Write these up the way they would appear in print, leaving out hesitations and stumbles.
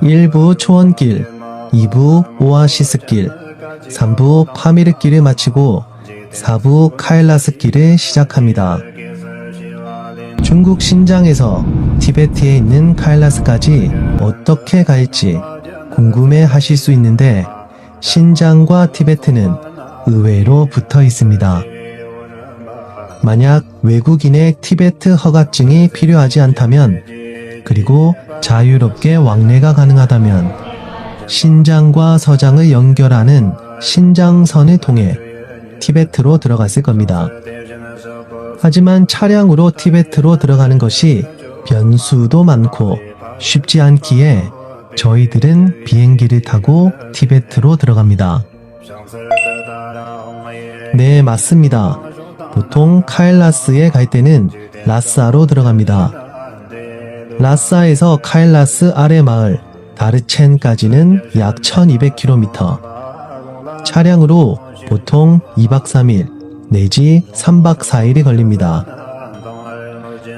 (1부) 초원길, 2부 오아시스길, 3부 파미르길을 마치고 4부 카일라스길을 시작합니다. 중국 신장에서 티베트에 있는 카일라스까지 어떻게 갈지 궁금해 하실 수 있는데, 신장과 티베트는 의외로 붙어 있습니다. 만약 외국인의 티베트 허가증이 필요하지 않다면, 그리고 자유롭게 왕래가 가능하다면 신장과 서장을 연결하는 신장선을 통해 티베트로 들어갔을 겁니다. 하지만 차량으로 티베트로 들어가는 것이 변수도 많고 쉽지 않기에 저희들은 비행기를 타고 티베트로 들어갑니다. 네, 맞습니다. 보통 카일라스에 갈 때는 라싸로 들어갑니다. 라싸에서 카일라스 아래 마을 다르첸까지는 약 1200km. 차량으로 보통 2박 3일 내지 3박 4일이 걸립니다.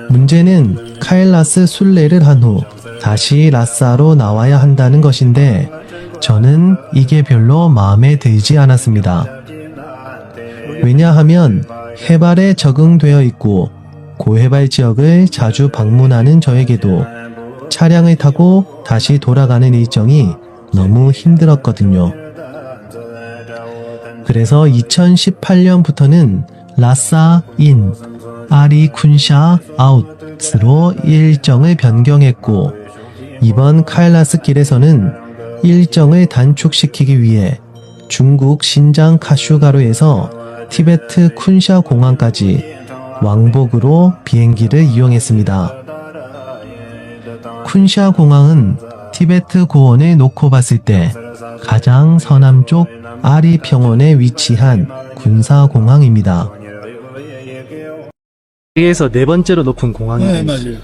문제는 카일라스 순례를 한 후 다시 라싸로 나와야 한다는 것인데, 저는 이게 별로 마음에 들지 않았습니다. 왜냐하면 해발에 적응되어 있고 고해발 지역을 자주 방문하는 저에게도 차량을 타고 다시 돌아가는 일정이 너무 힘들었거든요. 그래서 2018년부터는 라싸 인, 아리 쿤샤 아웃으로 일정을 변경했고, 이번 카일라스 길에서는 일정을 단축시키기 위해 중국 신장 카슈가루에서 티베트 쿤샤 공항까지 왕복으로 비행기를 이용했습니다. 쿤샤 공항은 티베트 고원을 놓고 봤을 때 가장 서남쪽 아리 평원에 위치한 군사공항입니다. 세계에서 네 번째로 높은 공항이에요. 네, 맞아요.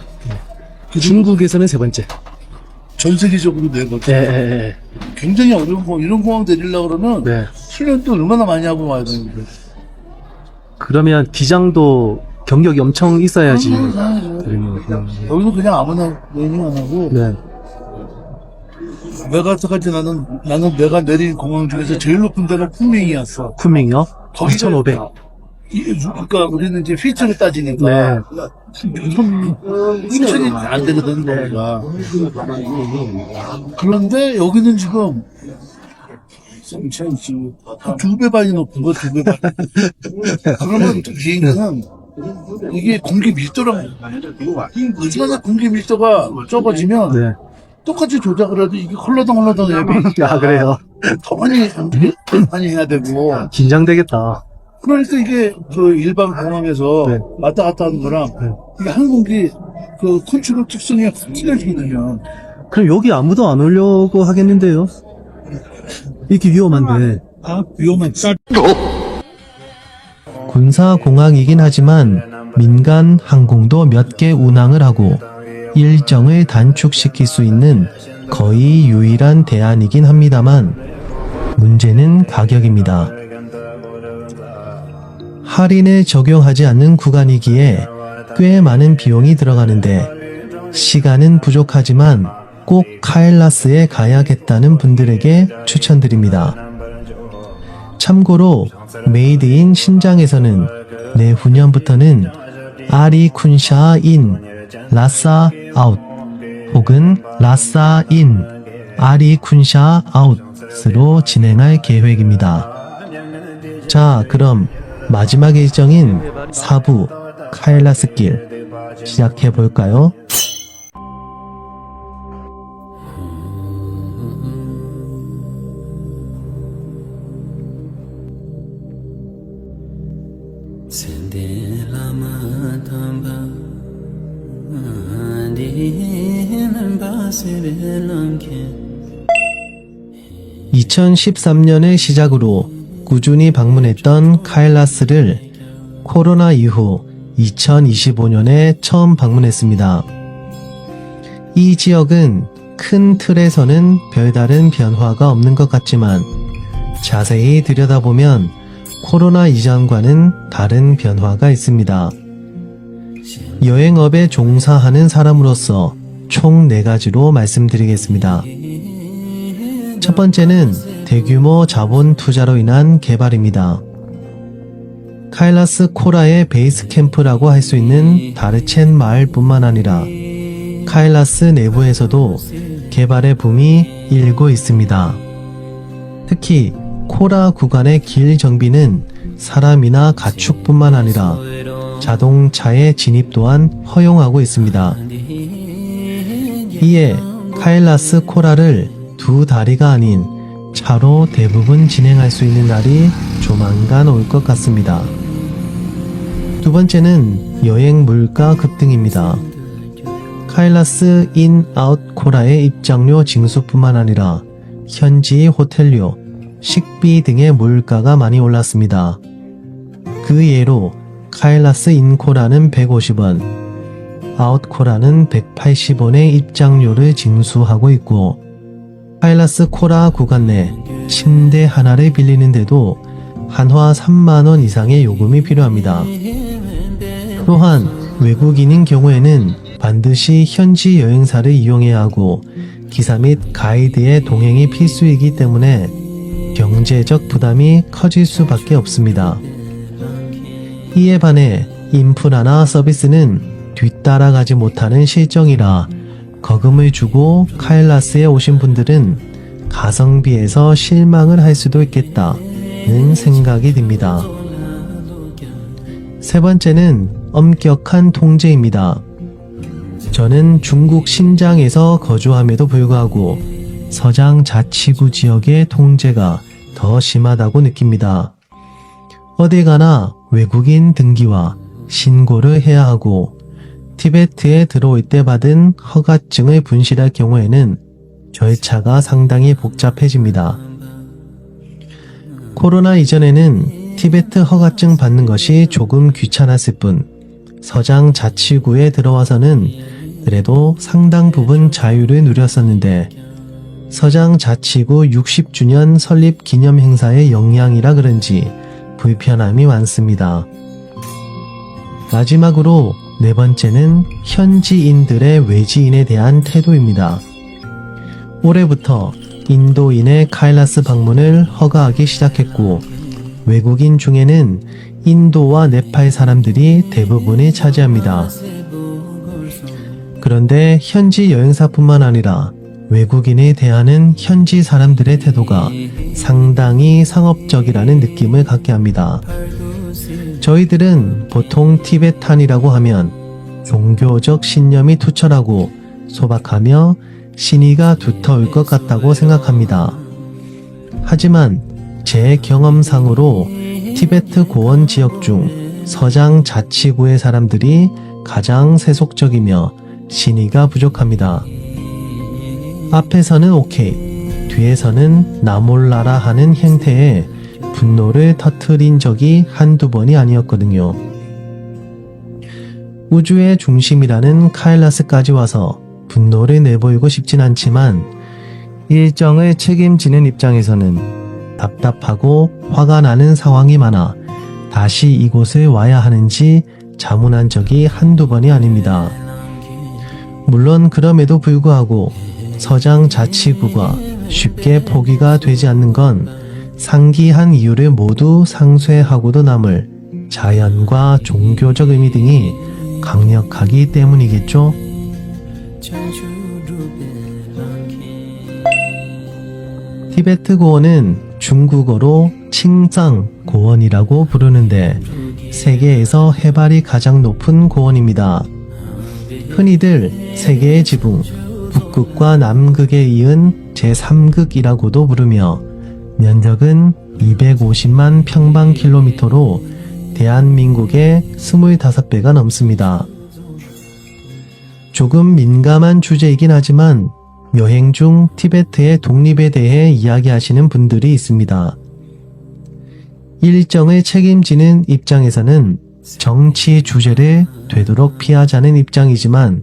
중국에서는 세 번째. 전 세계적으로 네 번째. 네. 굉장히 어려운 공항. 이런 공항 내리려고 그러면 네. 훈련도 얼마나 많이 하고 와야 되는데. 그러면 기장도 경력이 엄청 있어야지. 여기서 그냥 아무나 내리면 안 하고. 네. 메가스까지 나는 내가 내린 공항 중에서 제일 높은 데가 쿤밍이었어. 쿤밍이요? 거기가 2,500. 그러니까 우리는 이제 피트를 따지니까. 네. 2,000이 안 되거든, 거기가. 그런데 여기는 지금 한 2배 반이 높은 거, 2배 반. 그러면 비행기는 이게 공기 밀도랑 얼마나 공기 밀도가 적어지면 네. 똑같이 조작을 해도 이게 헐러덩 앱이 아, 그래요? 더 많이 해야 되고. 긴장되겠다. 그러니까 이게 그 일반 공항에서 네. 왔다 갔다 하는 거랑 네. 이게 항공기 그 컨트롤 특성이 확 틀려지거든요. 그럼 여기 아무도 안 오려고 하겠는데요? 이렇게 위험한데. 아, 위험한 쌀. 군사공항이긴 하지만 민간 항공도 몇 개 운항을 하고 일정을 단축시킬 수 있는 거의 유일한 대안이긴 합니다만, 문제는 가격입니다. 할인을 적용하지 않는 구간이기에 꽤 많은 비용이 들어가는데, 시간은 부족하지만 꼭 카일라스에 가야겠다는 분들에게 추천드립니다. 참고로 메이드인 신장에서는 내후년부터는 아리 쿤샤 인, 라싸 아웃 혹은 라싸 인, 아리 쿤샤 아웃으로 진행할 계획입니다. 자, 그럼 마지막 일정인 4부 카일라스길 시작해볼까요? (2013년을) 시작으로 꾸준히 방문했던 카일라스를 코로나 이후 2025년에 처음 방문했습니다. 이 지역은 큰 틀에서는 별다른 변화가 없는 것 같지만 자세히 들여다보면 코로나 이전과는 다른 변화가 있습니다. 여행업에 종사하는 사람으로서 총 4가지로 말씀드리겠습니다. 첫 번째는 대규모 자본 투자로 인한 개발입니다. 카일라스 코라의 베이스 캠프라고 할 수 있는 다르첸 마을뿐만 아니라 카일라스 내부에서도 개발의 붐이 일고 있습니다. 특히 코라 구간의 길 정비는 사람이나 가축뿐만 아니라 자동차의 진입 또한 허용하고 있습니다. 이에 카일라스 코라를 2다리가 아닌 차로 대부분 진행할 수 있는 날이 조만간 올 것 같습니다. 두 번째는 여행 물가 급등입니다. 카일라스 인 아웃 코라의 입장료 징수뿐만 아니라 현지 호텔료, 식비 등의 물가가 많이 올랐습니다. 그 예로 카일라스 인 코라는 150원, 아웃 코라는 180원의 입장료를 징수하고 있고 카일라스 코라 구간 내 침대 하나를 빌리는데도 한화 3만원 이상의 요금이 필요합니다. 또한 외국인인 경우에는 반드시 현지 여행사를 이용해야 하고 기사 및 가이드의 동행이 필수이기 때문에 경제적 부담이 커질 수밖에 없습니다. 이에 반해 인프라나 서비스는 뒤따라가지 못하는 실정이라 거금을 주고 카일라스에 오신 분들은 가성비에서 실망을 할 수도 있겠다는 생각이 듭니다. 세 번째는 엄격한 통제입니다. 저는 중국 신장에서 거주함에도 불구하고 서장 자치구 지역의 통제가 더 심하다고 느낍니다. 어디 가나 외국인 등기와 신고를 해야 하고 티베트에 들어올 때 받은 허가증을 분실할 경우에는 절차가 상당히 복잡해집니다. 코로나 이전에는 티베트 허가증 받는 것이 조금 귀찮았을 뿐 서장 자치구에 들어와서는 그래도 상당 부분 자유를 누렸었는데 서장 자치구 60주년 설립 기념 행사의 영향이라 그런지 불편함이 많습니다. 마지막으로 4번째는 현지인들의 외지인에 대한 태도입니다. 올해부터 인도인의 카일라스 방문을 허가하기 시작했고 외국인 중에는 인도와 네팔 사람들이 대부분을 차지합니다. 그런데 현지 여행사뿐만 아니라 외국인에 대하는 현지 사람들의 태도가 상당히 상업적이라는 느낌을 갖게 합니다. 저희들은 보통 티베탄이라고 하면 종교적 신념이 투철하고 소박하며 신의가 두터울 것 같다고 생각합니다. 하지만 제 경험상으로 티베트 고원 지역 중 서장 자치구의 사람들이 가장 세속적이며 신의가 부족합니다. 앞에서는 오케이, 뒤에서는 나 몰라라 하는 행태에 분노를 터뜨린 적이 한두 번이 아니었거든요. 우주의 중심이라는 카일라스까지 와서 분노를 내보이고 싶진 않지만 일정을 책임지는 입장에서는 답답하고 화가 나는 상황이 많아 다시 이곳을 와야 하는지 자문한 적이 한두 번이 아닙니다. 물론 그럼에도 불구하고 서장 자치구가 쉽게 포기가 되지 않는 건 상기한 이유를 모두 상쇄하고도 남을 자연과 종교적 의미 등이 강력하기 때문이겠죠? 티베트 고원은 중국어로 칭짱 고원이라고 부르는데 세계에서 해발이 가장 높은 고원입니다. 흔히들 세계의 지붕, 북극과 남극에 이은 제3극이라고도 부르며 면적은 250만 평방킬로미터로 대한민국의 25배가 넘습니다. 조금 민감한 주제이긴 하지만 여행 중 티베트의 독립에 대해 이야기하시는 분들이 있습니다. 일정을 책임지는 입장에서는 정치 주제를 되도록 피하자는 입장이지만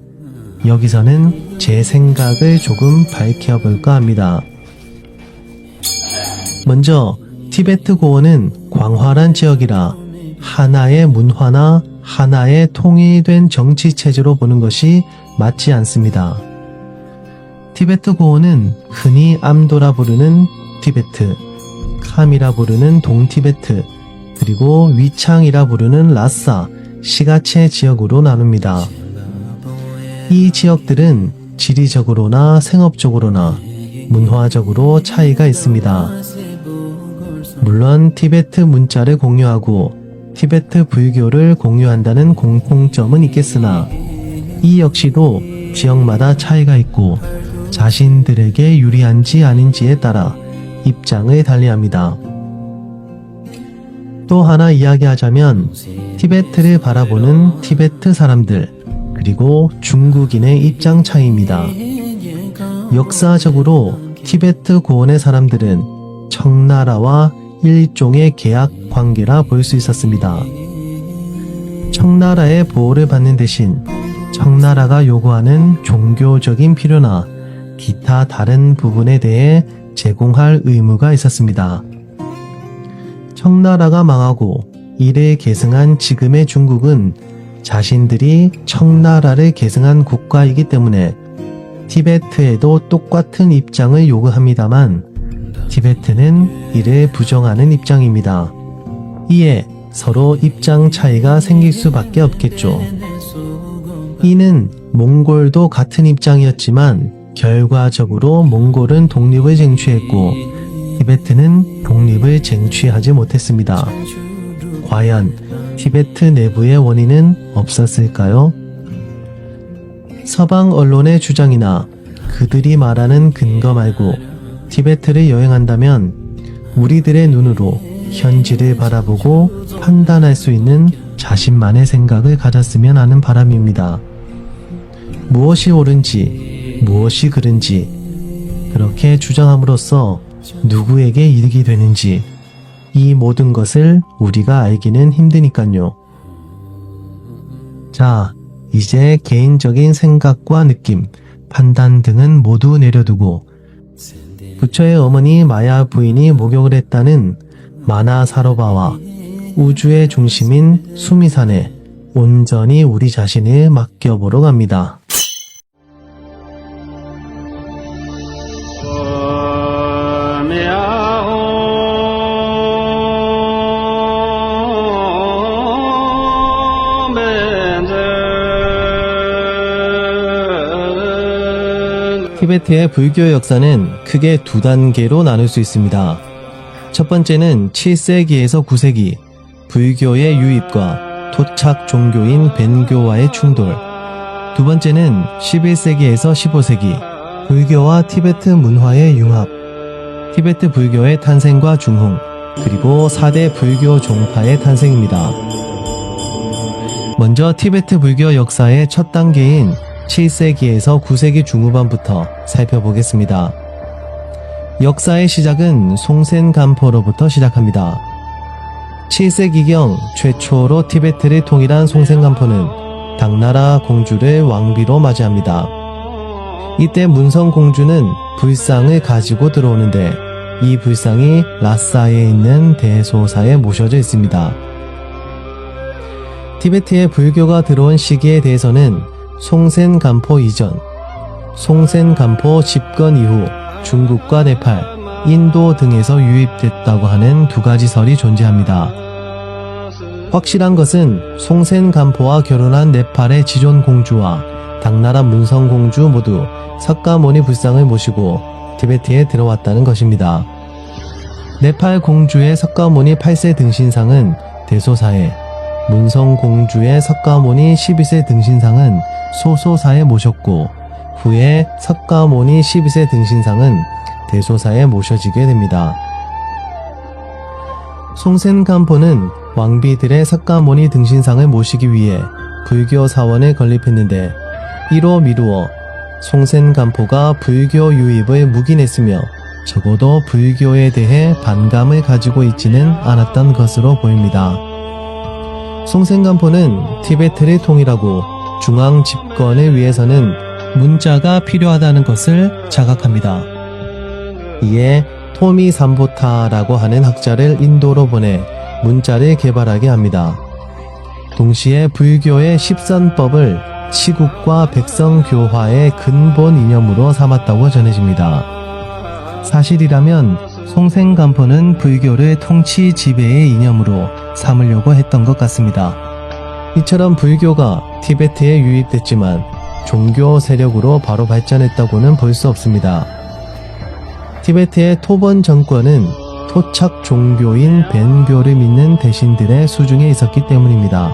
여기서는 제 생각을 조금 밝혀볼까 합니다. 먼저 티베트 고원은 광활한 지역이라 하나의 문화나 하나의 통일된 정치 체제로 보는 것이 맞지 않습니다. 티베트 고원은 흔히 암도라 부르는 티베트, 캄이라 부르는 동티베트, 그리고 위창이라 부르는 라싸, 시가체 지역으로 나눕니다. 이 지역들은 지리적으로나 생업적으로나 문화적으로 차이가 있습니다. 물론 티베트 문자를 공유하고 티베트 불교를 공유한다는 공통점은 있겠으나 이 역시도 지역마다 차이가 있고 자신들에게 유리한지 아닌지에 따라 입장을 달리합니다. 또 하나 이야기하자면 티베트를 바라보는 티베트 사람들 그리고 중국인의 입장 차이입니다. 역사적으로 티베트 고원의 사람들은 청나라와 일종의 계약 관계라 볼 수 있었습니다. 청나라의 보호를 받는 대신 청나라가 요구하는 종교적인 필요나 기타 다른 부분에 대해 제공할 의무가 있었습니다. 청나라가 망하고 이를 계승한 지금의 중국은 자신들이 청나라를 계승한 국가이기 때문에 티베트에도 똑같은 입장을 요구합니다만 티베트는 이를 부정하는 입장입니다. 이에 서로 입장 차이가 생길 수밖에 없겠죠. 이는 몽골도 같은 입장이었지만 결과적으로 몽골은 독립을 쟁취했고 티베트는 독립을 쟁취하지 못했습니다. 과연 티베트 내부의 원인은 없었을까요? 서방 언론의 주장이나 그들이 말하는 근거 말고 티베트를 여행한다면 우리들의 눈으로 현지를 바라보고 판단할 수 있는 자신만의 생각을 가졌으면 하는 바람입니다. 무엇이 옳은지, 무엇이 그른지 그렇게 주장함으로써 누구에게 이득이 되는지 이 모든 것을 우리가 알기는 힘드니까요. 자, 이제 개인적인 생각과 느낌, 판단 등은 모두 내려두고 부처의 어머니 마야 부인이 목욕을 했다는 마나사로바와 우주의 중심인 수미산에 온전히 우리 자신을 맡겨보러 갑니다. 티베트의 불교 역사는 크게 두 단계로 나눌 수 있습니다. 첫 번째는 7세기에서 9세기 불교의 유입과 토착 종교인 벤교와의 충돌. 두 번째는 11세기에서 15세기 불교와 티베트 문화의 융합, 티베트 불교의 탄생과 중흥, 그리고 4대 불교 종파의 탄생입니다. 먼저 티베트 불교 역사의 첫 단계인 7세기에서 9세기 중후반부터 살펴보겠습니다. 역사의 시작은 송센간포로부터 시작합니다. 7세기경 최초로 티베트를 통일한 송센간포는 당나라 공주를 왕비로 맞이합니다. 이때 문성 공주는 불상을 가지고 들어오는데 이 불상이 라싸에 있는 대소사에 모셔져 있습니다. 티베트에 불교가 들어온 시기에 대해서는 송센간포 이전, 송센간포 집권 이후 중국과 네팔, 인도 등에서 유입됐다고 하는 두 가지 설이 존재합니다. 확실한 것은 송센간포와 결혼한 네팔의 지존 공주와 당나라 문성 공주 모두 석가모니 불상을 모시고 티베트에 들어왔다는 것입니다. 네팔 공주의 석가모니 8세 등신상은 대소사에, 문성 공주의 석가모니 12세 등신상은 소소사에 모셨고 후에 석가모니 12세 등신상은 대소사에 모셔지게 됩니다. 송센간포는 왕비들의 석가모니 등신상을 모시기 위해 불교 사원을 건립했는데 이로 미루어 송센간포가 불교 유입을 묵인했으며 적어도 불교에 대해 반감을 가지고 있지는 않았던 것으로 보입니다. 송센간포는 티베트를 통일하고 중앙 집권을 위해서는 문자가 필요하다는 것을 자각합니다. 이에 토미 삼보타라고 하는 학자를 인도로 보내 문자를 개발하게 합니다. 동시에 불교의 십선법을 치국과 백성 교화의 근본 이념으로 삼았다고 전해집니다. 사실이라면 송생간포는 불교를 통치 지배의 이념으로 삼으려고 했던 것 같습니다. 이처럼 불교가 티베트에 유입됐지만 종교 세력으로 바로 발전했다고는 볼 수 없습니다. 티베트의 토번 정권은 토착 종교인 벤교를 믿는 대신들의 수중에 있었기 때문입니다.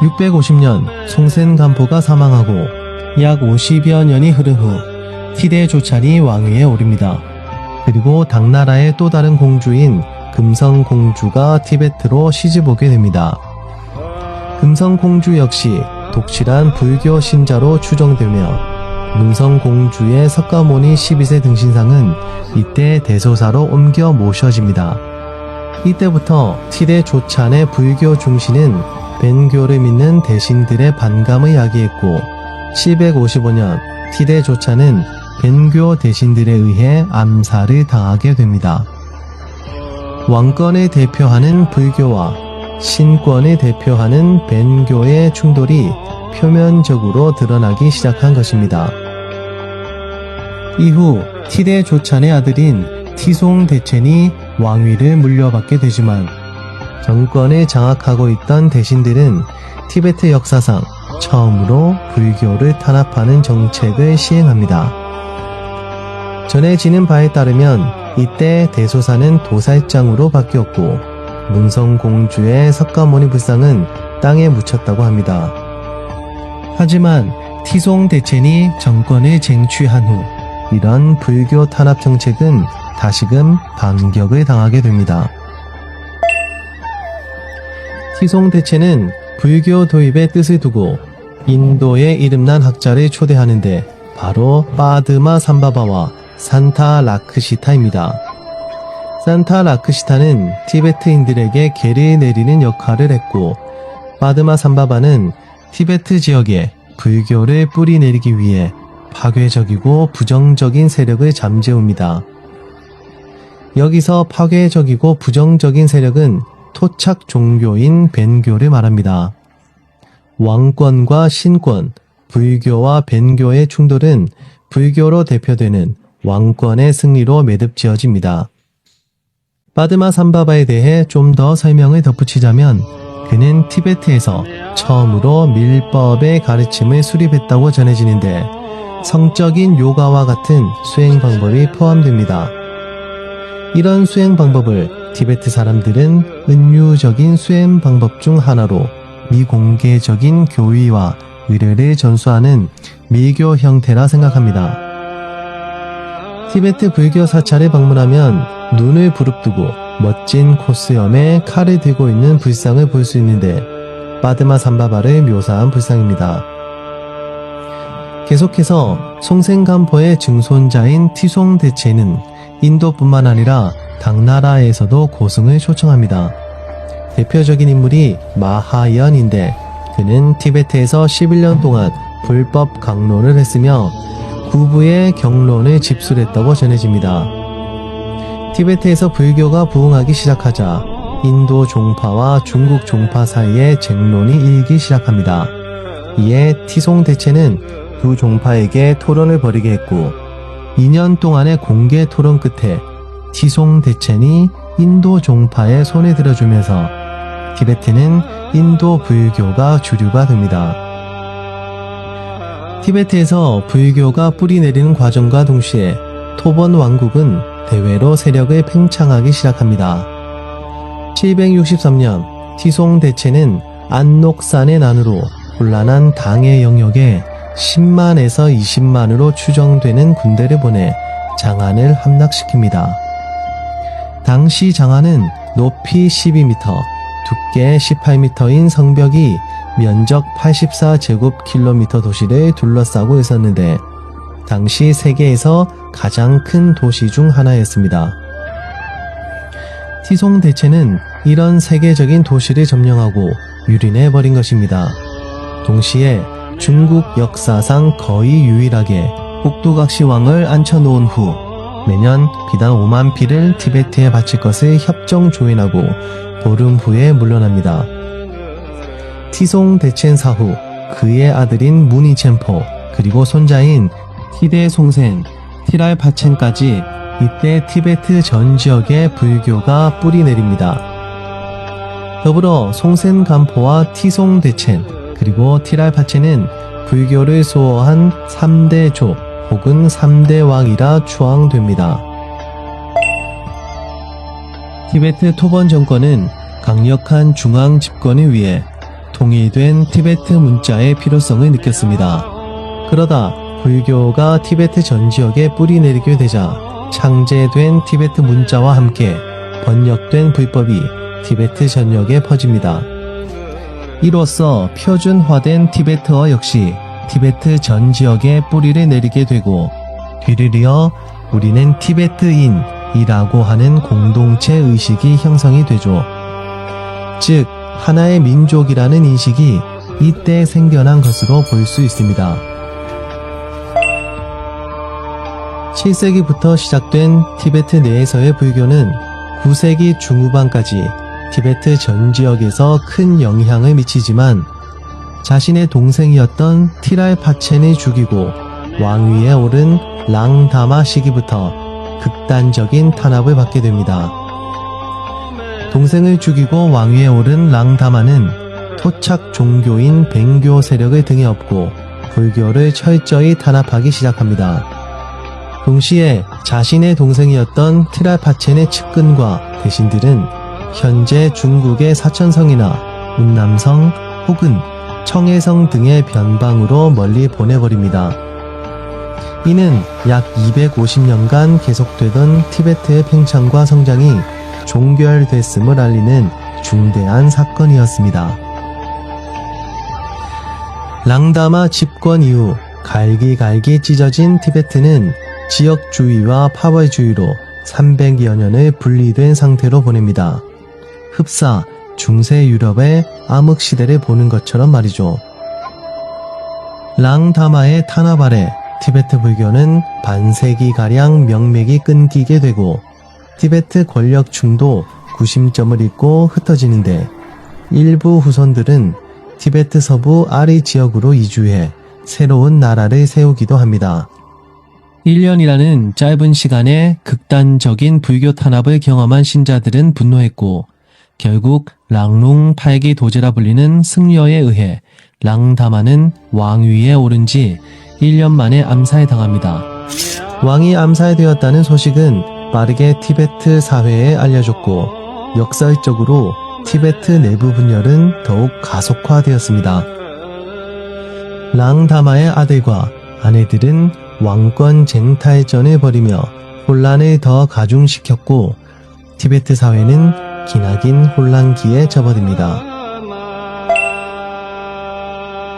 650년 송센간포가 사망하고 약 50여 년이 흐른 후 티대 조찬이 왕위에 오릅니다. 그리고 당나라의 또 다른 공주인 금성공주가 티베트로 시집오게 됩니다. 금성공주 역시 독실한 불교 신자로 추정되며 문성공주의 석가모니 12세 등신상은 이때 대소사로 옮겨 모셔집니다. 이때부터 티대 조찬의 불교 중시는 벤교를 믿는 대신들의 반감을 야기했고 755년 티대 조찬은 벤교 대신들에 의해 암살을 당하게 됩니다. 왕권을 대표하는 불교와 신권을 대표하는 벤교의 충돌이 표면적으로 드러나기 시작한 것입니다. 이후 티대 조찬의 아들인 티송 대첸이 왕위를 물려받게 되지만 정권을 장악하고 있던 대신들은 티베트 역사상 처음으로 불교를 탄압하는 정책을 시행합니다. 전해지는 바에 따르면 이때 대소사는 도살장으로 바뀌었고 문성공주의 석가모니 불상은 땅에 묻혔다고 합니다. 하지만 티송 대첸이 정권을 쟁취한 후 이런 불교 탄압 정책은 다시금 반격을 당하게 됩니다. 티송 대첸은 불교 도입의 뜻을 두고 인도에 이름난 학자를 초대하는데 바로 파드마 삼바바와 산타 라크시타입니다. 산타 라크시타는 티베트인들에게 계를 내리는 역할을 했고 파드마 삼바바는 티베트 지역에 불교를 뿌리내리기 위해 파괴적이고 부정적인 세력을 잠재웁니다. 여기서 파괴적이고 부정적인 세력은 토착 종교인 벤교를 말합니다. 왕권과 신권, 불교와 벤교의 충돌은 불교로 대표되는 왕권의 승리로 매듭지어집니다. 파드마 삼바바에 대해 좀 더 설명을 덧붙이자면 그는 티베트에서 처음으로 밀법의 가르침을 수립했다고 전해지는데 성적인 요가와 같은 수행 방법이 포함됩니다. 이런 수행 방법을 티베트 사람들은 은유적인 수행 방법 중 하나로 미공개적인 교의와 의례를 전수하는 밀교 형태라 생각합니다. 티베트 불교 사찰을 방문하면 눈을 부릅뜨고 멋진 코스염에 칼을 들고 있는 불상을 볼 수 있는데 파드마 삼바바를 묘사한 불상입니다. 계속해서 송생간포의 증손자인 티송 대체는 인도뿐만 아니라 당나라에서도 고승을 초청합니다. 대표적인 인물이 마하연인데 그는 티베트에서 11년 동안 불법 강론을 했으며 구부의 경론을 집술했다고 전해집니다. 티베트에서 불교가 부흥하기 시작하자 인도 종파와 중국 종파 사이에 쟁론이 일기 시작합니다. 이에 티송 대체는 두 종파에게 토론을 벌이게 했고 2년 동안의 공개 토론 끝에 티송 대첸이 인도 종파에 손을 들어주면서 티베트는 인도 불교가 주류가 됩니다. 티베트에서 불교가 뿌리내리는 과정과 동시에 토번 왕국은 대외로 세력을 팽창하기 시작합니다. 763년 티송 대체는 안녹산의 난으로 혼란한 당의 영역에 10만에서 20만으로 추정되는 군대를 보내 장안을 함락시킵니다. 당시 장안은 높이 12m, 두께 18m인 성벽이 면적 84제곱킬로미터 도시를 둘러싸고 있었는데 당시 세계에서 가장 큰 도시 중 하나였습니다. 티송 대체는 이런 세계적인 도시를 점령하고 유린해버린 것입니다. 동시에 중국 역사상 거의 유일하게 꼭두각시 왕을 앉혀놓은 후 매년 비단 5만 피를 티베트에 바칠 것을 협정 조인하고 보름 후에 물러납니다. 티송 대첸 사후 그의 아들인 무니첸포 그리고 손자인 티데 송센, 티랄 파첸까지 이때 티베트 전 지역에 불교가 뿌리 내립니다. 더불어 송센 간포와 티송 대첸 그리고 티랄 파첸은 불교를 수호한 3대 조 혹은 3대 왕이라 추앙됩니다. 티베트 토번 정권은 강력한 중앙 집권을 위해 통일된 티베트 문자의 필요성을 느꼈습니다. 그러다 불교가 티베트 전 지역에 뿌리 내리게 되자 창제된 티베트 문자와 함께 번역된 불법이 티베트 전역에 퍼집니다. 이로써 표준화된 티베트어 역시 티베트 전 지역에 뿌리를 내리게 되고 뒤를 이어 우리는 티베트인이라고 하는 공동체 의식이 형성이 되죠. 즉 하나의 민족이라는 인식이 이때 생겨난 것으로 볼 수 있습니다. 7세기부터 시작된 티베트 내에서의 불교는 9세기 중후반까지 티베트 전 지역에서 큰 영향을 미치지만 자신의 동생이었던 티랄 파첸을 죽이고 왕위에 오른 랑다마 시기부터 극단적인 탄압을 받게 됩니다. 동생을 죽이고 왕위에 오른 랑다마는 토착 종교인 뱅교 세력을 등에 업고 불교를 철저히 탄압하기 시작합니다. 동시에 자신의 동생이었던 티랄 파첸의 측근과 대신들은 현재 중국의 사천성이나 운남성 혹은 청해성 등의 변방으로 멀리 보내버립니다. 이는 약 250년간 계속되던 티베트의 팽창과 성장이 종결됐음을 알리는 중대한 사건이었습니다. 랑다마 집권 이후 갈기갈기 찢어진 티베트는 지역주의와 파벌주의로 300여 년을 분리된 상태로 보냅니다. 흡사 중세 유럽의 암흑시대를 보는 것처럼 말이죠. 랑다마의 탄압 아래 티베트 불교는 반세기가량 명맥이 끊기게 되고 티베트 권력층도 구심점을 잃고 흩어지는데 일부 후손들은 티베트 서부 아리 지역으로 이주해 새로운 나라를 세우기도 합니다. 1년이라는 짧은 시간에 극단적인 불교 탄압을 경험한 신자들은 분노했고 결국 랑룽 8기 도제라 불리는 승려에 의해 랑다마는 왕위에 오른 지 1년 만에 암살당합니다. 왕이 암살되었다는 소식은 빠르게 티베트 사회에 알려졌고 역설적으로 티베트 내부 분열은 더욱 가속화되었습니다. 랑다마의 아들과 아내들은 왕권 쟁탈전을 벌이며 혼란을 더 가중시켰고 티베트 사회는 기나긴 혼란기에 접어듭니다.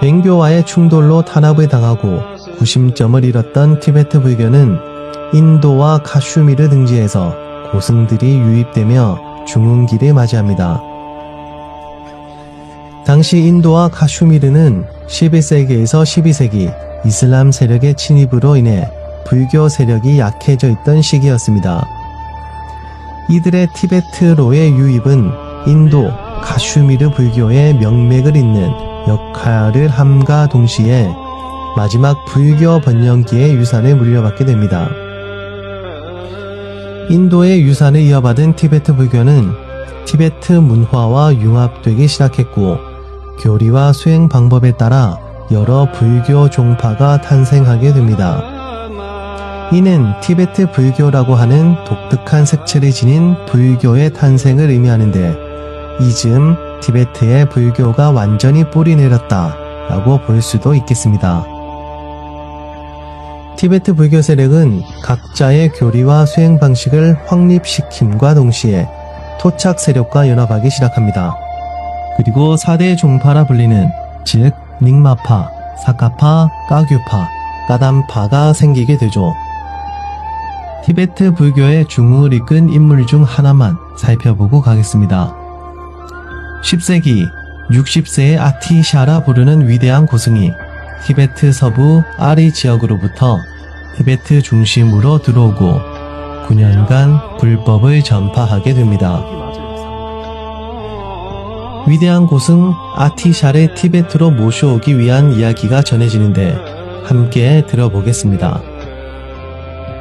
뱅교와의 충돌로 탄압을 당하고 구심점을 잃었던 티베트 불교는 인도와 카슈미르 등지에서 고승들이 유입되며 중흥기를 맞이합니다. 당시 인도와 카슈미르는 11세기에서 12세기 이슬람 세력의 침입으로 인해 불교 세력이 약해져 있던 시기였습니다. 이들의 티베트로의 유입은 인도, 카슈미르 불교의 명맥을 잇는 역할을 함과 동시에 마지막 불교 번영기의 유산을 물려받게 됩니다. 인도의 유산을 이어받은 티베트 불교는 티베트 문화와 융합되기 시작했고 교리와 수행 방법에 따라 여러 불교 종파가 탄생하게 됩니다. 이는 티베트 불교라고 하는 독특한 색채를 지닌 불교의 탄생을 의미하는데 이즈음 티베트의 불교가 완전히 뿌리 내렸다 라고 볼 수도 있겠습니다. 티베트 불교 세력은 각자의 교리와 수행 방식을 확립시킴과 동시에 토착 세력과 연합하기 시작합니다. 그리고 4대 종파라 불리는 즉 닉마파, 사카파, 까규파, 까담파가 생기게 되죠. 티베트 불교의 중흥을 이끈 인물 중 하나만 살펴보고 가겠습니다. 10세기 60세의 아티샤라 부르는 위대한 고승이 티베트 서부 아리 지역으로부터 티베트 중심으로 들어오고 9년간 불법을 전파하게 됩니다. 위대한 고승 아티샤를 티베트로 모셔오기 위한 이야기가 전해지는데 함께 들어보겠습니다.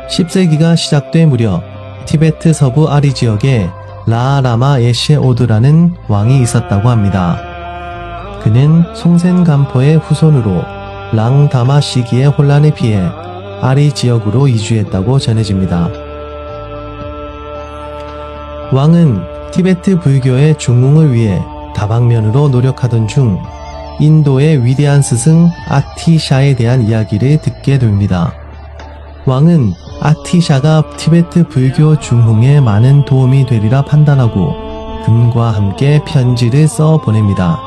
10세기가 시작돼 무렵 티베트 서부 아리 지역에 라라마 에셰오드라는 왕이 있었다고 합니다. 그는 송센간포의 후손으로 랑다마 시기의 혼란에 피해 아리 지역으로 이주했다고 전해집니다. 왕은 티베트 불교의 중흥을 위해 다방면으로 노력하던 중 인도의 위대한 스승 아티샤에 대한 이야기를 듣게 됩니다. 왕은 아티샤가 티베트 불교 중흥에 많은 도움이 되리라 판단하고 금과 함께 편지를 써 보냅니다.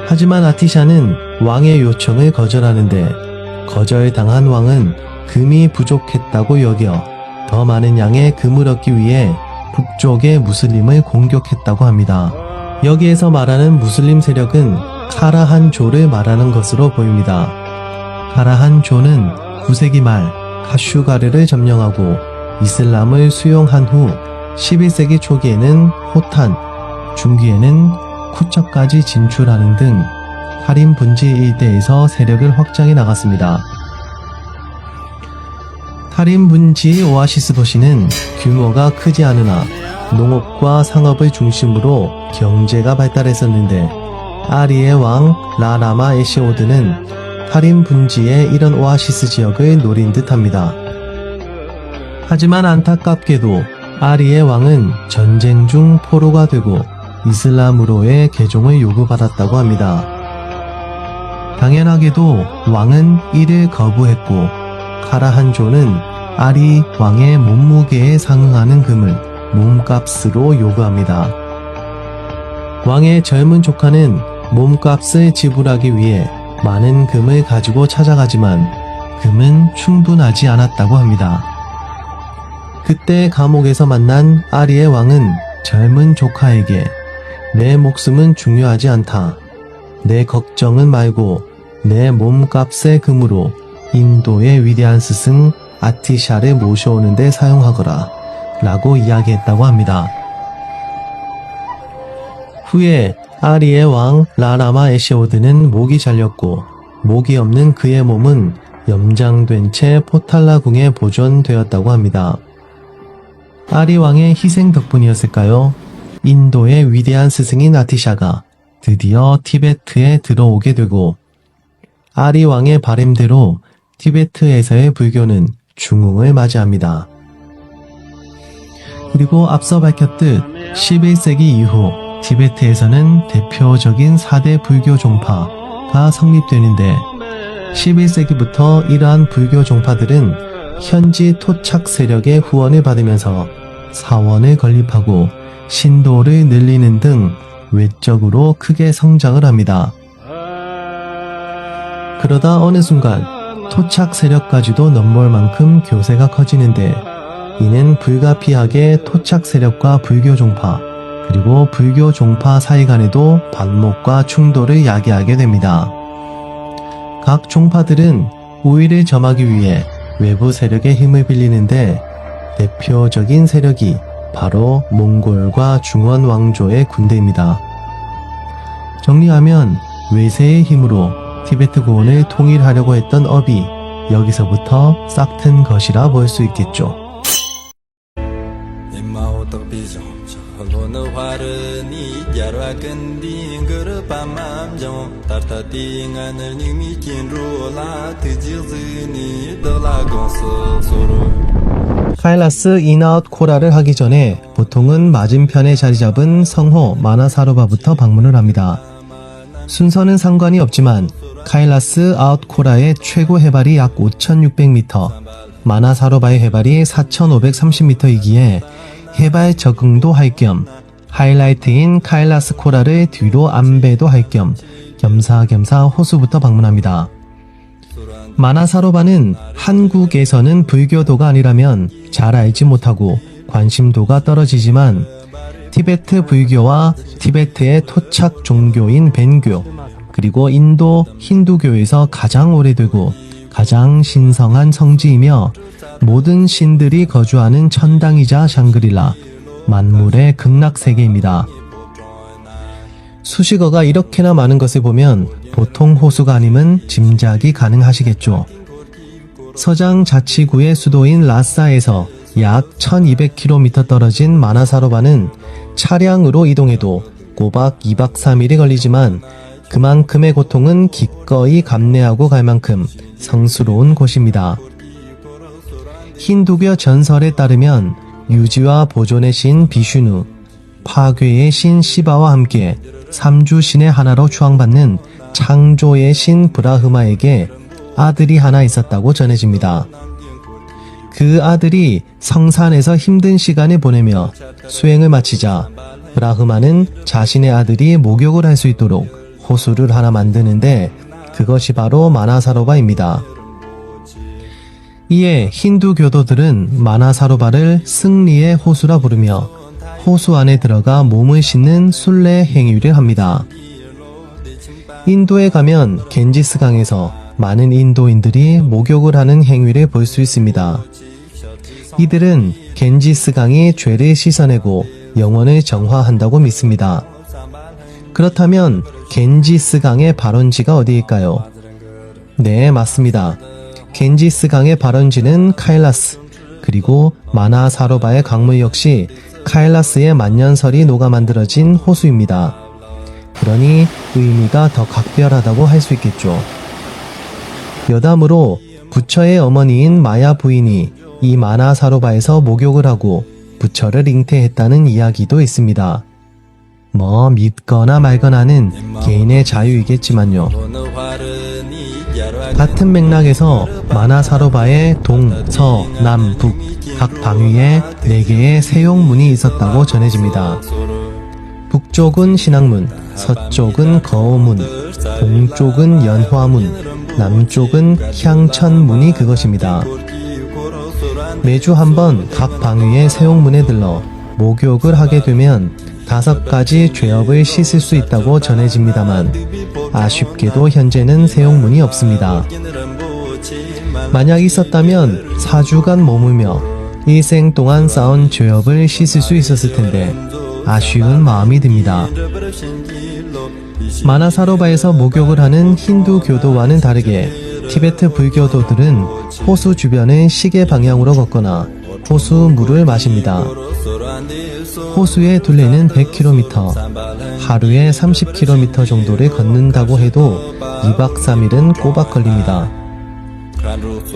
하지만 아티샤는 왕의 요청을 거절하는데 거절당한 왕은 금이 부족했다고 여겨 더 많은 양의 금을 얻기 위해 북쪽의 무슬림을 공격했다고 합니다. 여기에서 말하는 무슬림 세력은 카라한조를 말하는 것으로 보입니다. 카라한조는 9세기 말 카슈가르를 점령하고 이슬람을 수용한 후 11세기 초기에는 호탄, 중기에는 쿠척까지 진출하는 등 카림 분지 일대에서 세력을 확장해 나갔습니다. 카림 분지 오아시스 도시는 규모가 크지 않으나 농업과 상업을 중심으로 경제가 발달했었는데 아리의 왕 라라마 에시오드는 카림 분지의 이런 오아시스 지역을 노린 듯합니다. 하지만 안타깝게도 아리의 왕은 전쟁 중 포로가 되고 이슬람으로의 개종을 요구받았다고 합니다. 당연하게도 왕은 이를 거부했고 카라한조는 아리 왕의 몸무게에 상응하는 금을 몸값으로 요구합니다. 왕의 젊은 조카는 몸값을 지불하기 위해 많은 금을 가지고 찾아가지만 금은 충분하지 않았다고 합니다. 그때 감옥에서 만난 아리의 왕은 젊은 조카에게 내 목숨은 중요하지 않다. 내 걱정은 말고 내 몸값의 금으로 인도의 위대한 스승 아티샤를 모셔오는 데 사용하거라 라고 이야기했다고 합니다. 후에 아리의 왕 라라마 에시오드는 목이 잘렸고 목이 없는 그의 몸은 염장된 채 포탈라궁에 보존되었다고 합니다. 아리 왕의 희생 덕분이었을까요? 인도의 위대한 스승인 아티샤가 드디어 티베트에 들어오게 되고 아리 왕의 바램대로 티베트에서의 불교는 중흥을 맞이합니다. 그리고 앞서 밝혔듯 11세기 이후 티베트에서는 대표적인 4대 불교 종파가 성립되는데 11세기부터 이러한 불교 종파들은 현지 토착 세력의 후원을 받으면서 사원을 건립하고 신도를 늘리는 등 외적으로 크게 성장을 합니다. 그러다 어느 순간 토착 세력까지도 넘볼 만큼 교세가 커지는데 이는 불가피하게 토착 세력과 불교 종파 그리고 불교 종파 사이 간에도 반목과 충돌을 야기하게 됩니다. 각 종파들은 우위를 점하기 위해 외부 세력의 힘을 빌리는데 대표적인 세력이 바로 몽골과 중원 왕조의 군대입니다. 정리하면 외세의 힘으로 티베트 고원을 통일하려고 했던 업이 여기서부터 싹튼 것이라 볼 수 있겠죠. 카일라스 인아웃 코라를 하기 전에 보통은 맞은편에 자리 잡은 성호 마나사로바부터 방문을 합니다. 순서는 상관이 없지만 카일라스 아웃 코라의 최고 해발이 약 5,600m, 마나사로바의 해발이 4,530m이기에 해발 적응도 할 겸 하이라이트인 카일라스 코라를 뒤로 안배도 할 겸 겸사겸사 호수부터 방문합니다. 마나사로바는 한국에서는 불교도가 아니라면 잘 알지 못하고 관심도가 떨어지지만 티베트 불교와 티베트의 토착 종교인 벤교, 그리고 인도 힌두교에서 가장 오래되고 가장 신성한 성지이며 모든 신들이 거주하는 천당이자 샹그릴라, 만물의 극락세계입니다. 수식어가 이렇게나 많은 것을 보면 보통 호수가 아님은 짐작이 가능하시겠죠. 서장 자치구의 수도인 라싸에서 약 1200km 떨어진 마나사로바는 차량으로 이동해도 꼬박 2박 3일이 걸리지만 그만큼의 고통은 기꺼이 감내하고 갈 만큼 성스러운 곳입니다. 힌두교 전설에 따르면 유지와 보존의 신 비슈누, 파괴의 신 시바와 함께 삼주신의 하나로 추앙받는 창조의 신 브라흐마에게 아들이 하나 있었다고 전해집니다. 그 아들이 성산에서 힘든 시간을 보내며 수행을 마치자 브라흐마는 자신의 아들이 목욕을 할 수 있도록 호수를 하나 만드는데 그것이 바로 마나사로바입니다. 이에 힌두 교도들은 마나사로바를 승리의 호수라 부르며 호수 안에 들어가 몸을 씻는 순례 행위를 합니다. 인도에 가면 겐지스강에서 많은 인도인들이 목욕을 하는 행위를 볼 수 있습니다. 이들은 겐지스강이 죄를 씻어내고 영혼을 정화한다고 믿습니다. 그렇다면 겐지스강의 발원지가 어디일까요? 네, 맞습니다. 겐지스강의 발원지는 카일라스, 그리고 마나사로바의 강물 역시 카일라스의 만년설이 녹아 만들어진 호수입니다. 그러니 의미가 더 각별하다고 할 수 있겠죠. 여담으로 부처의 어머니인 마야 부인이 이 마나사로바에서 목욕을 하고 부처를 잉태했다는 이야기도 있습니다. 뭐 믿거나 말거나는 개인의 자유이겠지만요. 같은 맥락에서 마나사로바의 동, 서, 남, 북 각 방위에 4개의 세용문이 있었다고 전해집니다. 북쪽은 신앙문, 서쪽은 거오문, 동쪽은 연화문, 남쪽은 향천문이 그것입니다. 매주 한 번 각 방위의 세용문에 들러 목욕을 하게 되면 5가지 죄업을 씻을 수 있다고 전해집니다만 아쉽게도 현재는 세용문이 없습니다. 만약 있었다면 4주간 머물며 일생 동안 쌓은 죄업을 씻을 수 있었을 텐데 아쉬운 마음이 듭니다. 마나사로바에서 목욕을 하는 힌두 교도와는 다르게 티베트 불교도들은 호수 주변을 시계 방향으로 걷거나 호수 물을 마십니다. 호수의 둘레는 100km, 하루에 30km 정도를 걷는다고 해도 2박 3일은 꼬박 걸립니다.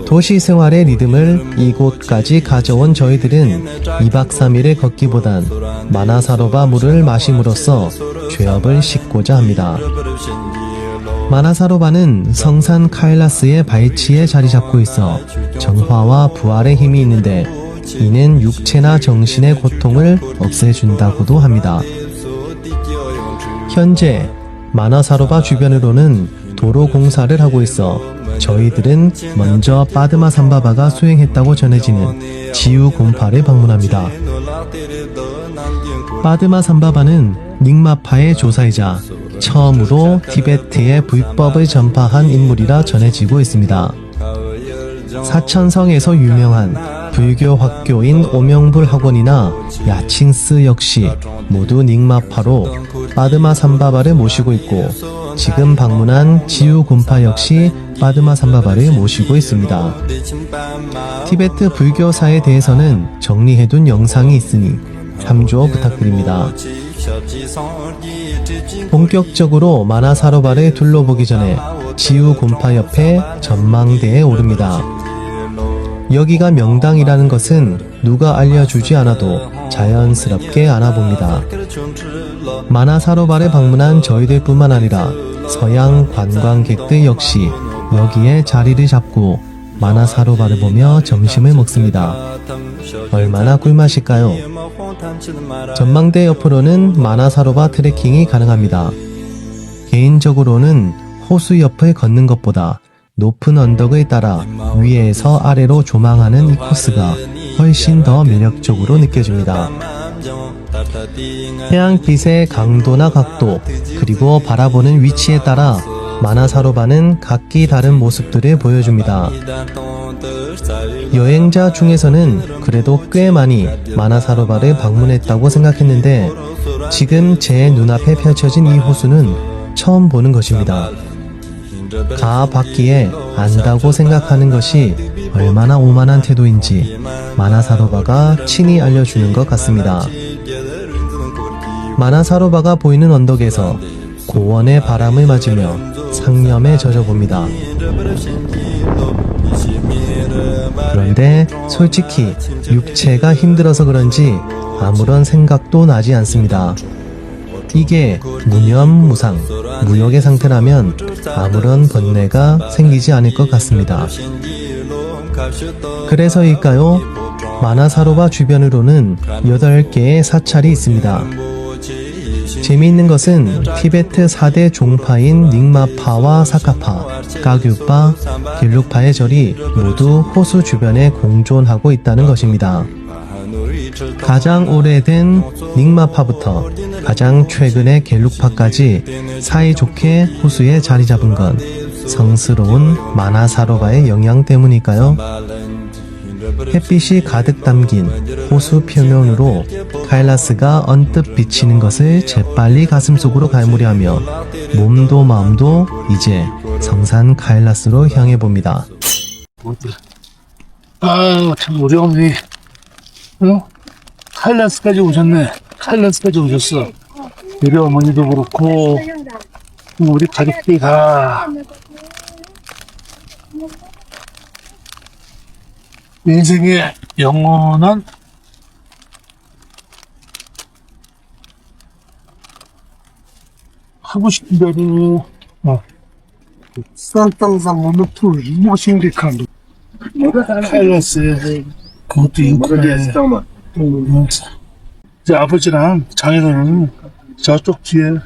도시 생활의 리듬을 이곳까지 가져온 저희들은 2박 3일을 걷기보단 마나사로바 물을 마심으로써 죄업을 씻고자 합니다. 마나사로바는 성산 카일라스의 발치에 자리 잡고 있어 정화와 부활의 힘이 있는데 이는 육체나 정신의 고통을 없애준다고도 합니다. 현재 마나사로바 주변으로는 도로 공사를 하고 있어 저희들은 먼저 빠드마 삼바바가 수행했다고 전해지는 지우 곰파를 방문합니다. 빠드마 삼바바는 닉마파의 조사이자 처음으로 티베트의 불법을 전파한 인물이라 전해지고 있습니다. 사천성에서 유명한 불교 학교인 오명불 학원이나 야칭스 역시 모두 닉마파로 빠드마 삼바바를 모시고 있고 지금 방문한 지우 곰파 역시 빠드마 삼바바를 모시고 있습니다. 티베트 불교사에 대해서는 정리해둔 영상이 있으니 참조 부탁드립니다. 본격적으로 마나사로바를 둘러보기 전에 지우 곰파 옆에 전망대에 오릅니다. 여기가 명당이라는 것은 누가 알려주지 않아도 자연스럽게 알아봅니다. 마나사로바를 방문한 저희들 뿐만 아니라 서양 관광객들 역시 여기에 자리를 잡고 마나사로바를 보며 점심을 먹습니다. 얼마나 꿀맛일까요? 전망대 옆으로는 마나사로바 트레킹이 가능합니다. 개인적으로는 호수 옆을 걷는 것보다 높은 언덕을 따라 위에서 아래로 조망하는 이 코스가 훨씬 더 매력적으로 느껴집니다. 태양빛의 강도나 각도, 그리고 바라보는 위치에 따라 마나사로바는 각기 다른 모습들을 보여줍니다. 여행자 중에서는 그래도 꽤 많이 마나사로바를 방문했다고 생각했는데 지금 제 눈앞에 펼쳐진 이 호수는 처음 보는 것입니다. 가 받기에 안다고 생각하는 것이 얼마나 오만한 태도인지 마나사로바가 친히 알려주는 것 같습니다. 마나사로바가 보이는 언덕에서 고원의 바람을 맞으며 상념에 젖어봅니다. 그런데 솔직히 육체가 힘들어서 그런지 아무런 생각도 나지 않습니다. 이게 무념무상, 무역의 상태라면 아무런 번뇌가 생기지 않을 것 같습니다. 그래서일까요? 마나사로바 주변으로는 8개의 사찰이 있습니다. 재미있는 것은 티베트 4대 종파인 닉마파와 사카파, 가규파, 길룩파의 절이 모두 호수 주변에 공존하고 있다는 것입니다. 가장 오래된 닉마파부터 가장 최근의 겔룩파까지 사이좋게 호수에 자리 잡은 건 성스러운 마나사로바의 영향 때문일까요? 햇빛이 가득 담긴 호수 표면으로 카일라스가 언뜻 비치는 것을 재빨리 가슴속으로 갈무리하며 몸도 마음도 이제 성산 카일라스로 향해 봅니다. 아유, 참, 우리 어머니, 카일라스까지 오셨네. 카일라스까지 오셨어. 우리 어머니도 그렇고, 우리 가족들이 다 인생의 영원한 하고 싶은 대로, 산땅상 오늘투 이모싱리칸 카일라스에 그것도 인크에 이제 아버지랑 장인어른은 저쪽 뒤에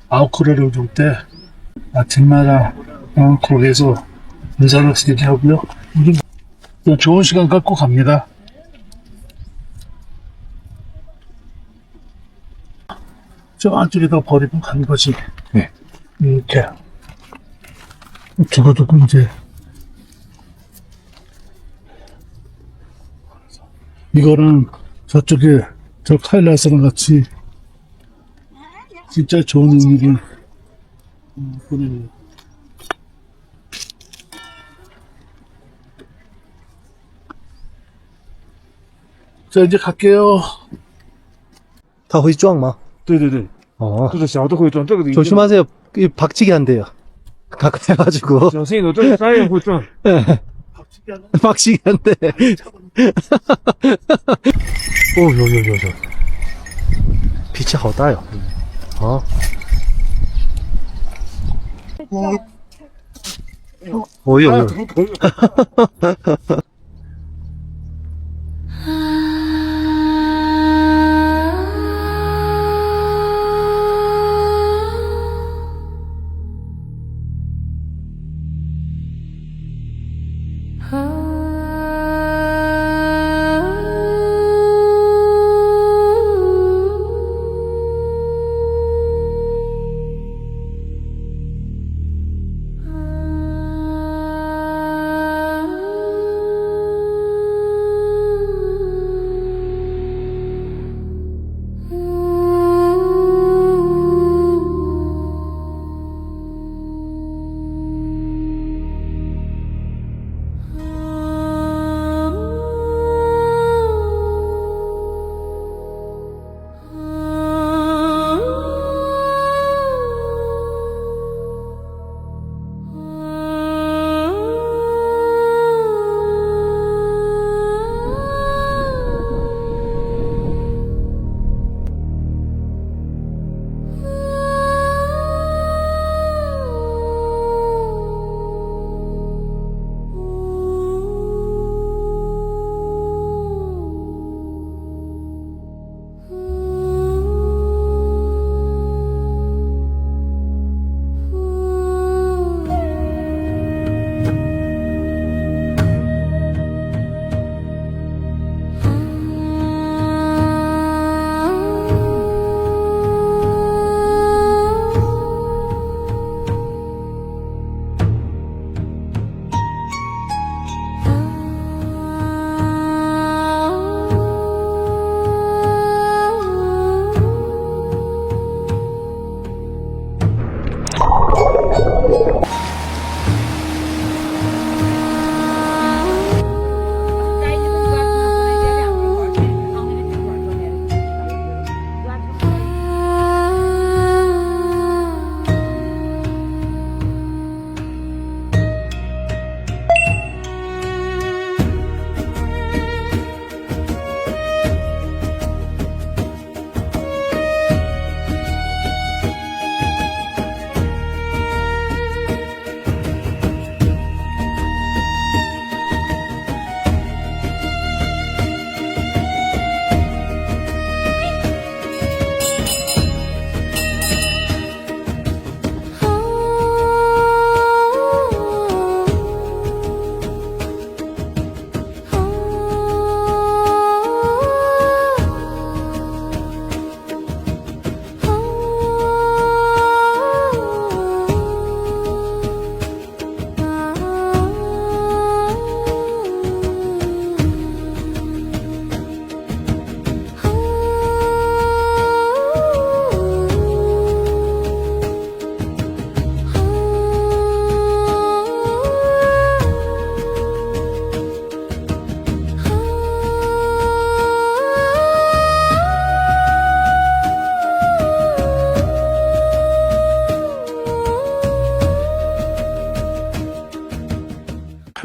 아우크레를 줄 때 아침마다 거기에서 인사를 드리고요. 우리 좋은 시간 갖고 갑니다. 저 안쪽에다 버리고 간 거지. 네. 이렇게 두고두고 이제 이거는 저쪽에 저 카일라스랑 같이 진짜 좋은 의미를 보내는. 자 이제 갈게요. 他会撞吗?对对对， 어. 这个小的会撞，这个 조심하세요. 이 박치기 한대요. 가까이 해가지고. 小心一点，这个山也会撞。 박치기 한대. 오, 요. 빛이 好大哟. 어. 오요.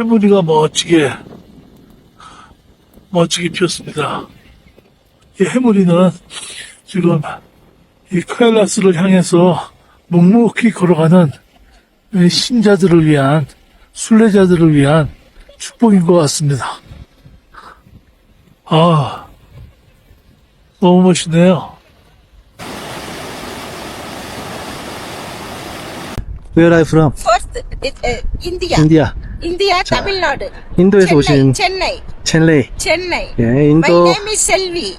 해무리가 멋지게 피었습니다. 이 해무리는 지금 이 카일라스를 향해서 묵묵히 걸어가는 이 신자들을 위한, 순례자들을 위한 축복인 것 같습니다. 아, 너무 멋있네요. Where are you from? First, India. India. India, Tamil Nadu. 인도에서 Chennai, 오신 Chennai. 첸레이. Chennai. 예, My 인도 name is Selvi.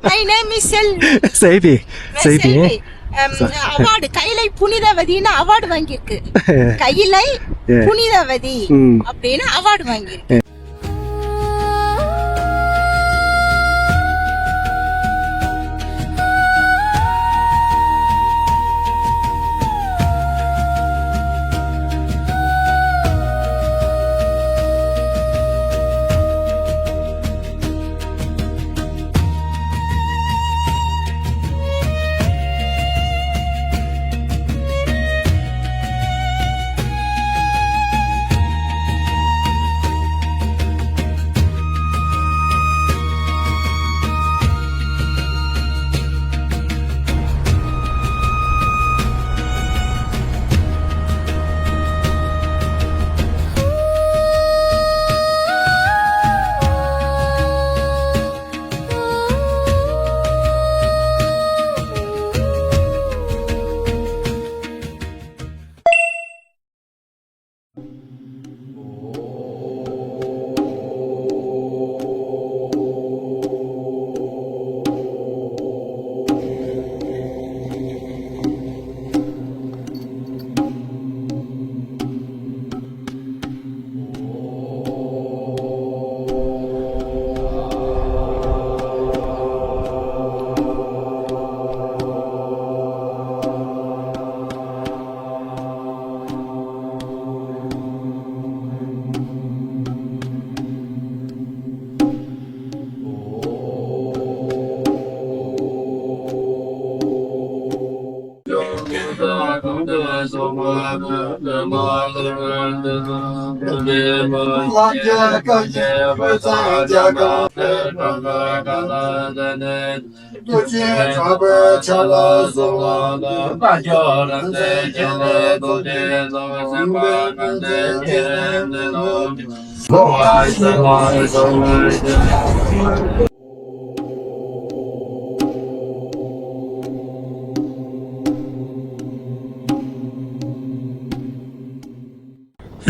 My name is Selvi. 세이비. Selvi. 세이비. அவார்டு கைலை புனிதவதின்னு அவார்டு வாங்கியிருக்கு. கைலை Yeah. புனிதவதி ம். அப்படின்னு அவார்டு வாங்கியிருக்கு.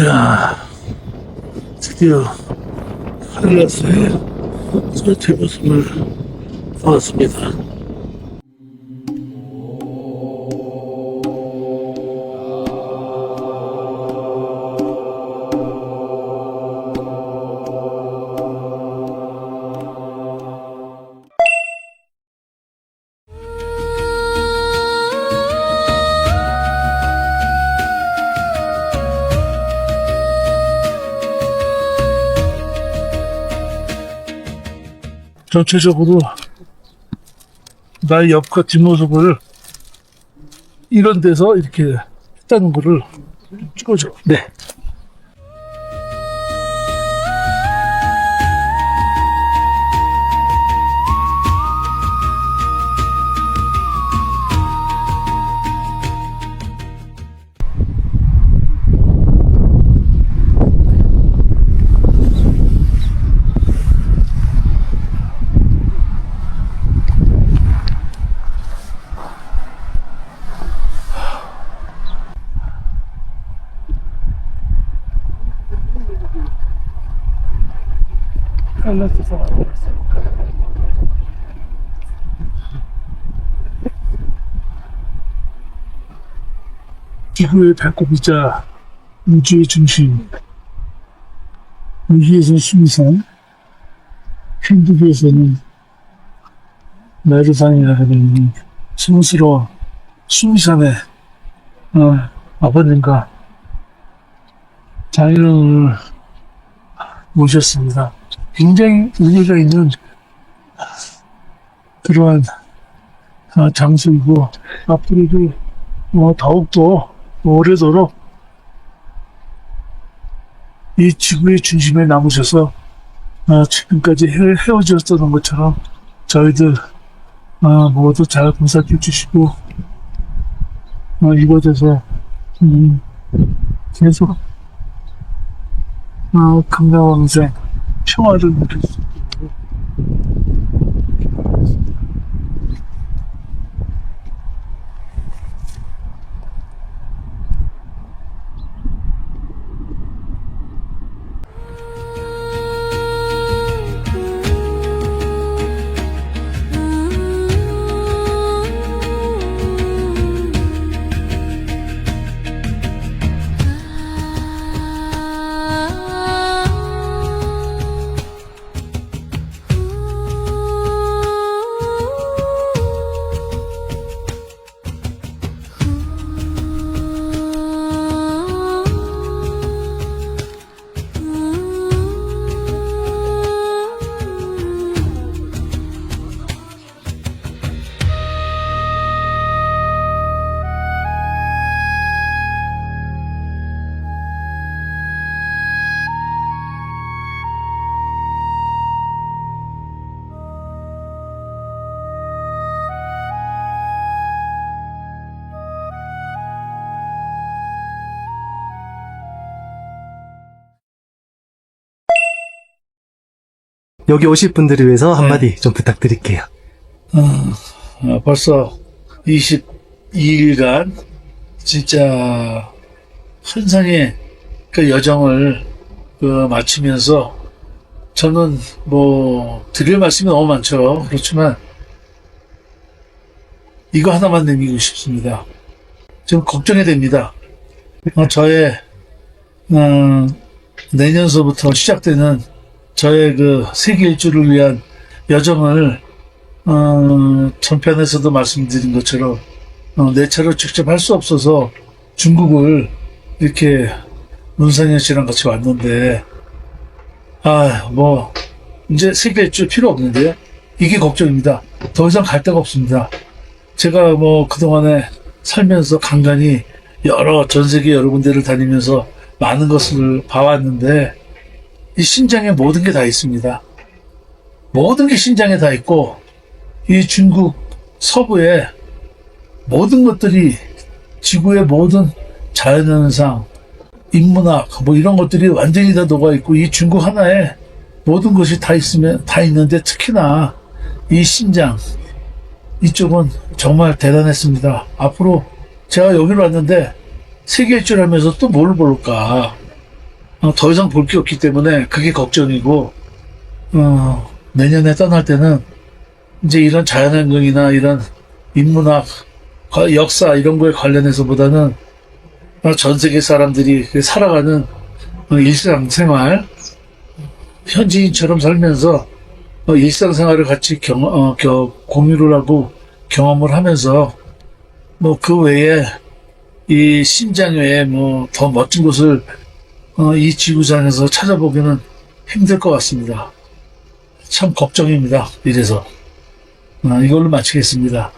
야, 드디어 카일라스의 설치 모습을 보았습니다. 전체적으로 나의 옆과 뒷모습을 이런 데서 이렇게 했다는 거를 찍어줘. 네. 카일라스에서 나왔어요. 지구의 배꼽이자 우주의 중심, 위에서는 수미산, 힌두교에서는 메르산이라는 스스러운 수미산의 아버님과 장인어른을 모셨습니다. 굉장히 의미가 있는 그러한 장소이고 앞으로도 더욱더 오래도록 이 지구의 중심에 남으셔서 지금까지 헤어졌던 것처럼 저희들 모두 잘 보살펴 주시고 이곳에서 계속 건강왕생 평화를 누릴 수 있도록 여기 오실 분들을 위해서 한마디 좀 부탁드릴게요. 벌써 22일간 진짜 환상의 그 여정을 마치면서 저는 드릴 말씀이 너무 많죠. 그렇지만 이거 하나만 남기고 싶습니다. 좀 걱정이 됩니다. 저의 내년서부터 시작되는 저의 그 세계 일주를 위한 여정을 전편에서도 말씀드린 것처럼 내 차로 직접 할 수 없어서 중국을 이렇게 문상현 씨랑 같이 왔는데 이제 세계 일주 필요 없는데요. 이게 걱정입니다. 더 이상 갈 데가 없습니다. 제가 그동안에 살면서 간간히 전 세계 여러 군데를 다니면서 많은 것을 봐왔는데 이 신장에 모든 게 다 있습니다. 모든 게 신장에 다 있고 이 중국 서부에 모든 것들이 지구의 모든 자연현상, 인문학 이런 것들이 완전히 다 녹아있고 이 중국 하나에 모든 것이 다 있는데 특히나 이 신장 이쪽은 정말 대단했습니다. 앞으로 제가 여기로 왔는데 세계 일주를 하면서 또 뭘 볼까? 더 이상 볼 게 없기 때문에 그게 걱정이고 내년에 떠날 때는 이제 이런 자연환경이나 이런 인문학, 역사 이런 거에 관련해서보다는 전 세계 사람들이 살아가는 일상생활, 현지인처럼 살면서 일상생활을 같이 공유를 하고 경험을 하면서 그 외에 이 신장 외에 더 멋진 곳을 이 지구상에서 찾아보기는 힘들 것 같습니다. 참 걱정입니다. 이래서 이걸로 마치겠습니다.